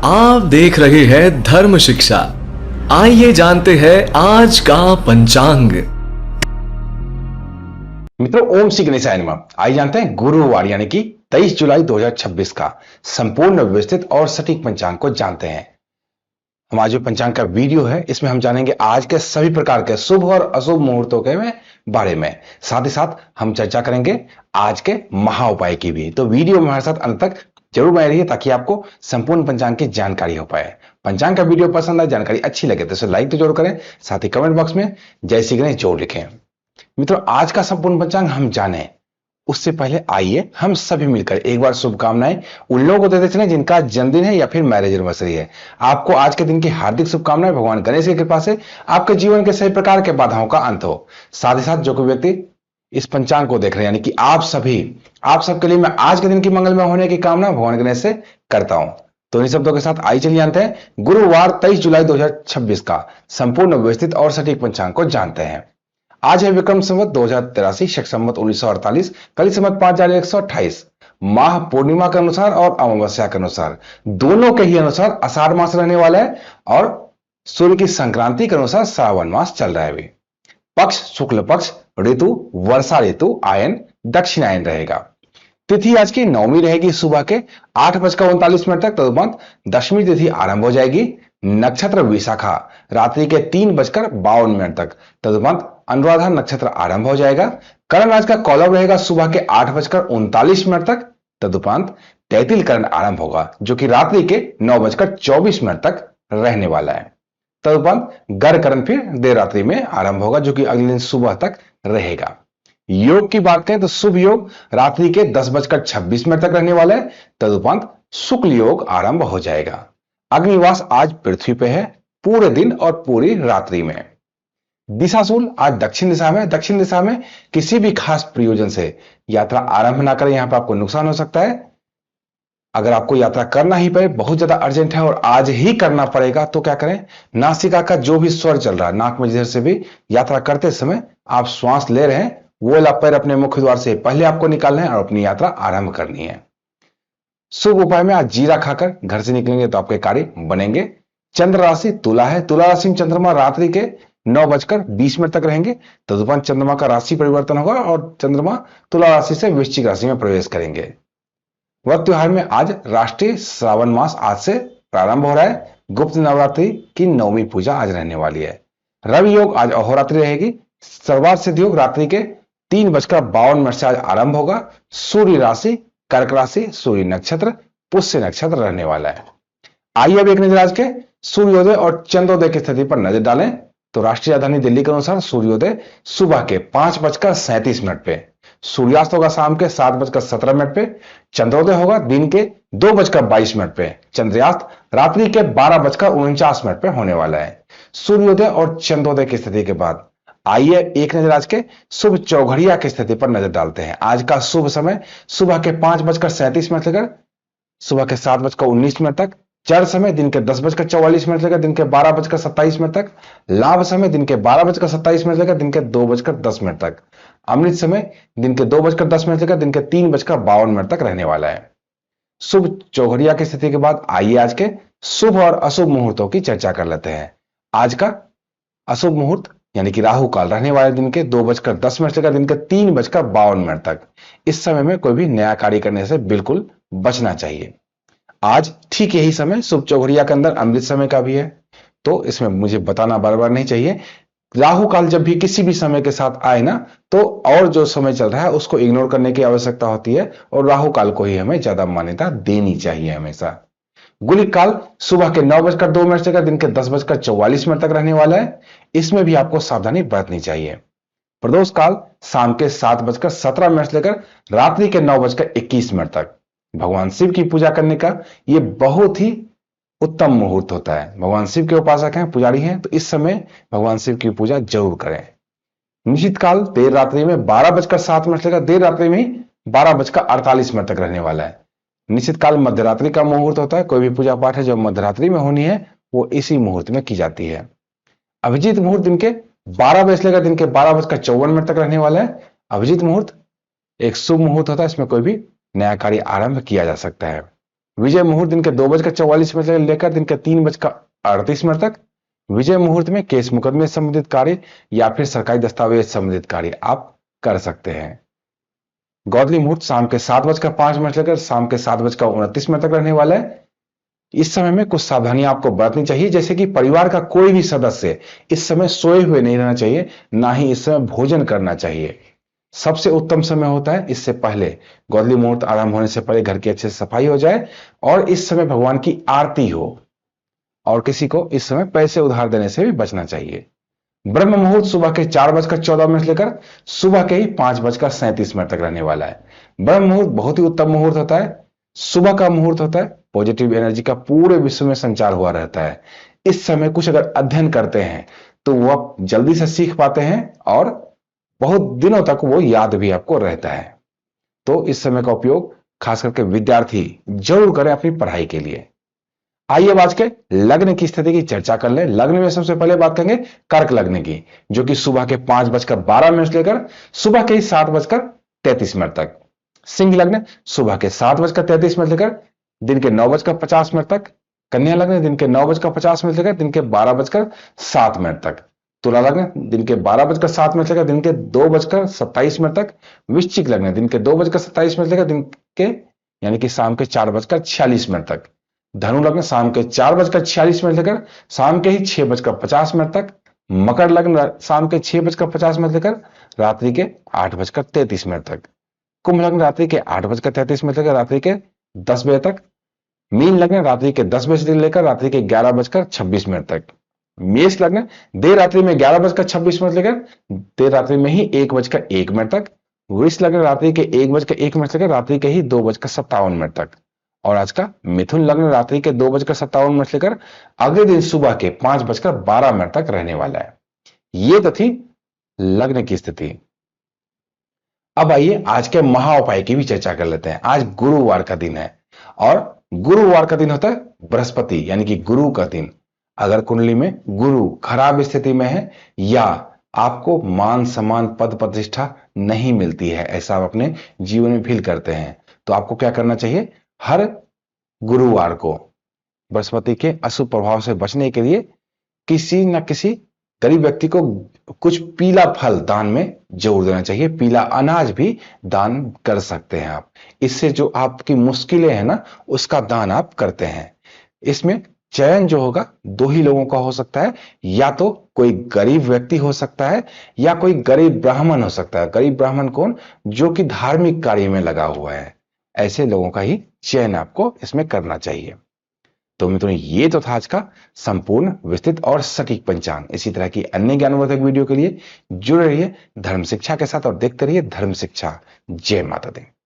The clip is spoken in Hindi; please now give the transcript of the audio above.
आप देख रहे हैं धर्म शिक्षा। आइए जानते हैं आज का पंचांग। मित्रों, ओम श्री गणेशाय नमः। आइए जानते हैं गुरुवार यानी कि 23 जुलाई 2026 का संपूर्ण व्यवस्थित और सटीक पंचांग को जानते हैं। हमारा जो पंचांग का वीडियो है इसमें हम जानेंगे आज के सभी प्रकार के शुभ और अशुभ मुहूर्तों के बारे में। साथ ही साथ हम चर्चा करेंगे आज के महा उपाय की भी। तो वीडियो में हमारे साथ अंत तक जरूर बने रहिए ताकि आपको संपूर्ण पंचांग की जानकारी हो पाए। पंचांग का वीडियो पसंद आए, जानकारी अच्छी लगे तो इसे लाइक तो जरूर करें, साथ ही कमेंट बॉक्स में जय श्री गणेश जरूर लिखें। मित्रों, आज का संपूर्ण पंचांग हम जाने उससे पहले आइए हम सभी मिलकर एक बार शुभकामनाएं उन लोगों को देते चलें जिनका जन्मदिन है या फिर मैरिज एनिवर्सरी है। आपको आज के दिन की हार्दिक शुभकामनाएं। भगवान गणेश की कृपा से आपके जीवन के सभी प्रकार के बाधाओं का अंत हो। साथ ही साथ जो कोई व्यक्ति इस पंचांग को देख रहे हैं यानी कि आप सबके लिए मैं आज के दिन की मंगलमय होने की कामना भगवान गणेश से करता हूं। तो इन शब्दों के साथ आइए चलिए जानते हैं गुरुवार 23 जुलाई 2026 का संपूर्ण व्यवस्थित और सटीक पंचांग को जानते हैं। आज है विक्रम संवत 2083, शक संवत 1948, कली संवत 5128। माह पूर्णिमा के अनुसार और अमावस्या के अनुसार दोनों के ही अनुसार आषाढ़ मास रहने वाला है और सूर्य की संक्रांति के अनुसार श्रावण मास चल रहा है। भी पक्ष शुक्ल पक्ष, ऋतु वर्षा ऋतु, आयन दक्षिणायन रहेगा। तिथि आज की नवमी रहेगी सुबह के 8:39 तक, तदुपरांत दशमी तिथि आरंभ हो जाएगी। नक्षत्र विशाखा रात्रि के 3:52 तक, तदुपरांत अनुराधा नक्षत्र आरंभ हो जाएगा। करण आज का कौलव रहेगा सुबह के 8:39 तक, तदुपरांत तैतिल करण आरंभ होगा जो कि रात्रि के 9:24 तक रहने वाला है। तदुपरांत गर करण फिर देर रात्रि में आरंभ होगा जो कि अगले दिन सुबह तक रहेगा। योग की बात करें तो शुभ योग रात्रि के 10:26 तक रहने वाला है, तदुपरांत शुक्ल योग आरंभ हो जाएगा। अग्निवास आज पृथ्वी पे है पूरे दिन और पूरी रात्रि में। दिशाशूल आज दक्षिण दिशा में। दक्षिण दिशा में किसी भी खास प्रयोजन से यात्रा आरंभ ना करें, यहां पर आपको नुकसान हो सकता है। अगर आपको यात्रा करना ही पड़े, बहुत ज्यादा अर्जेंट है और आज ही करना पड़ेगा, तो क्या करें, नासिका का जो भी स्वर चल रहा है नाक में जिधर से भी यात्रा करते समय आप श्वास ले रहे हैं वो वाला पैर अपने मुख्य द्वार से पहले आपको निकालना है और अपनी यात्रा आरंभ करनी है। शुभ उपाय में आज जीरा खाकर घर से निकलेंगे तो आपके कार्य बनेंगे। चंद्र राशि तुला है। तुला राशि में चंद्रमा रात्रि के 9:20 तक रहेंगे, तदुपरांत चंद्रमा का राशि परिवर्तन होगा और चंद्रमा तुला राशि से वृश्चिक राशि में प्रवेश करेंगे। व्रत त्योहार में आज राष्ट्रीय श्रावण मास आज से प्रारंभ हो रहा है। गुप्त नवरात्रि की नवमी पूजा आज रहने वाली है। रवि योग आज अहोरात्रि रहेगी। सर्वार्थ सिद्ध योग रात्रि के 3:52 से आज आरंभ होगा। सूर्य राशि कर्क राशि, सूर्य नक्षत्र पुष्य नक्षत्र रहने वाला है। आइए अब एक नजर आज के सूर्योदय और चंद्रोदय की स्थिति पर नजर डालें तो राष्ट्रीय राजधानी दिल्ली के अनुसार सूर्योदय सुबह के 5:37 पे, सूर्यास्त होगा शाम के 7:17 पे, चंद्रोदय होगा दिन के 2:22 पे, चंद्रयास्त रात्रि के 12:49 पे होने वाला है। सूर्योदय और चंद्रोदय की स्थिति के बाद आइए एक नजर आज के शुभ चौघड़िया की स्थिति पर नजर डालते हैं। आज का शुभ समय सुबह के 5:37 लेकर सुबह के 7:19 तक, चर समय दिन के 10:44 लेकर दिन के 12:27 तक, लाभ समय दिन के 12:27 लेकर दिन के 2:10 तक, अमृत समय दिन के 2:10 लेकर दिन के 3:52 तक रहने वाला है। शुभ चौघड़िया की स्थिति के बाद आइए आज के शुभ और अशुभ मुहूर्तों की चर्चा कर लेते हैं। आज का अशुभ मुहूर्त यानी कि राहु काल रहने वाले दिन के 2:10 से लेकर दिन के 3:52 तक। इस समय में कोई भी नया कार्य करने से बिल्कुल बचना चाहिए। आज ठीक यही समय शुभ चौघड़िया के अंदर अमृत समय का भी है, तो इसमें मुझे बताना बार बार नहीं चाहिए। राहु काल जब भी किसी भी समय के साथ आए ना तो और जो समय चल रहा है उसको इग्नोर करने की आवश्यकता होती है और राहु काल को ही हमें ज्यादा मान्यता देनी चाहिए हमेशा। गुलिक काल सुबह के 9:02 से लेकर दिन के 10:44 तक रहने वाला है, इसमें भी आपको सावधानी बरतनी चाहिए। प्रदोष काल शाम के 7:17 से लेकर रात्रि के 9:21 तक। भगवान शिव की पूजा करने का यह बहुत ही उत्तम मुहूर्त होता है। भगवान शिव के उपासक हैं, पुजारी हैं, तो इस समय भगवान शिव की पूजा जरूर करें। निश्चित काल देर रात्रि में 12:07 से लेकर देर रात्रि में 12:48 तक रहने वाला है। निश्चित काल मध्यरात्रि का मुहूर्त होता है। कोई भी पूजा पाठ है जो मध्यरात्रि में होनी है वो इसी मुहूर्त में की जाती है। अभिजीत मुहूर्त दिन के 12 बजे से लेकर दिन के 12:54 तक रहने वाला है। अभिजीत मुहूर्त एक शुभ मुहूर्त होता है, इसमें कोई भी नया कार्य आरंभ किया जा सकता है। विजय मुहूर्त दिन के 2:44 से लेकर दिन के 3:38 तक। विजय मुहूर्त में केस मुकदमे से संबंधित कार्य या फिर सरकारी दस्तावेज संबंधित कार्य आप कर सकते हैं। गोधूली मुहूर्त शाम के 7:05 से लेकर शाम के 7:29 तक रहने वाला है। इस समय में कुछ सावधानियां आपको बरतनी चाहिए, जैसे कि परिवार का कोई भी सदस्य इस समय सोए हुए नहीं रहना चाहिए, ना ही इस समय भोजन करना चाहिए। सबसे उत्तम समय होता है इससे पहले, गोधूली मुहूर्त आरंभ होने से पहले घर की अच्छे से सफाई हो जाए और इस समय भगवान की आरती हो। और किसी को इस समय पैसे उधार देने से भी बचना चाहिए। ब्रह्म मुहूर्त सुबह के 4:14 से लेकर सुबह के ही 5:37 तक रहने वाला है। ब्रह्म मुहूर्त बहुत ही उत्तम मुहूर्त होता है, सुबह का मुहूर्त होता है, पॉजिटिव एनर्जी का पूरे विश्व में संचार हुआ रहता है। इस समय कुछ अगर अध्ययन करते हैं तो वो आप जल्दी से सीख पाते हैं और बहुत दिनों तक वो याद भी आपको रहता है। तो इस समय का उपयोग खास करके विद्यार्थी जरूर करें अपनी पढ़ाई के लिए। आइए अब आज के लग्न की स्थिति की चर्चा कर लें। लग्न में सबसे पहले बात करेंगे कर्क लग्न की, जो कि सुबह के 5:12 से लेकर सुबह के 7:33 तक। सिंह लग्न सुबह के 7:33 से लेकर दिन के 9:50 तक। कन्या लग्न दिन के 9:50 से लेकर दिन के 12:07 तक। तुला लग्न दिन के 12:07 से लेकर दिन के 2:27 तक। वृश्चिक लग्न दिन के 2:27 से लेकर दिन के यानी कि शाम के 4:46 तक। धनु लग्न शाम के 4:46 से लेकर शाम के ही 6:50 तक। मकर लग्न शाम के 6:50 से लेकर रात्रि के 8:33 तक। कुंभ लग्न रात्रि के 8:33 से लेकर रात्रि के 10 बजे तक। मीन लग्न रात्रि के 10 बजे से लेकर रात्रि के 11:26 तक। मेष लग्न देर रात्रि में 11:26 से लेकर देर रात्रि में ही 1:01 तक। वृष लग्न रात्रि के 1:01 से लेकर रात्रि के ही 2:57 तक। और आज का मिथुन लग्न रात्रि के 2:57 से लेकर अगले दिन सुबह के 5:12 तक रहने वाला है। ये तो थी लग्न की स्थिति। अब आइए आज के महा उपाय की भी चर्चा कर लेते हैं। आज गुरुवार का दिन है और गुरुवार का दिन होता है बृहस्पति यानी कि गुरु का दिन। अगर कुंडली में गुरु खराब स्थिति में है या आपको मान सम्मान पद प्रतिष्ठा नहीं मिलती है, ऐसा आप अपने जीवन में फील करते हैं, तो आपको क्या करना चाहिए? हर गुरुवार को बृहस्पति के अशुभ प्रभाव से बचने के लिए किसी न किसी गरीब व्यक्ति को कुछ पीला फल दान में जरूर देना चाहिए। पीला अनाज भी दान कर सकते हैं आप। इससे जो आपकी मुश्किलें हैं ना, उसका दान आप करते हैं। इसमें चयन जो होगा 2 ही लोगों का हो सकता है, या तो कोई गरीब व्यक्ति हो सकता है या कोई गरीब ब्राह्मण हो सकता है। गरीब ब्राह्मण कौन? जो कि धार्मिक कार्य में लगा हुआ है। ऐसे लोगों का ही चयन आपको इसमें करना चाहिए। तो मित्रों, ये तो था आज का संपूर्ण विस्तृत और सटीक पंचांग। इसी तरह की अन्य ज्ञानवर्धक वीडियो के लिए जुड़े रहिए धर्म शिक्षा के साथ और देखते रहिए धर्म शिक्षा। जय माता दी।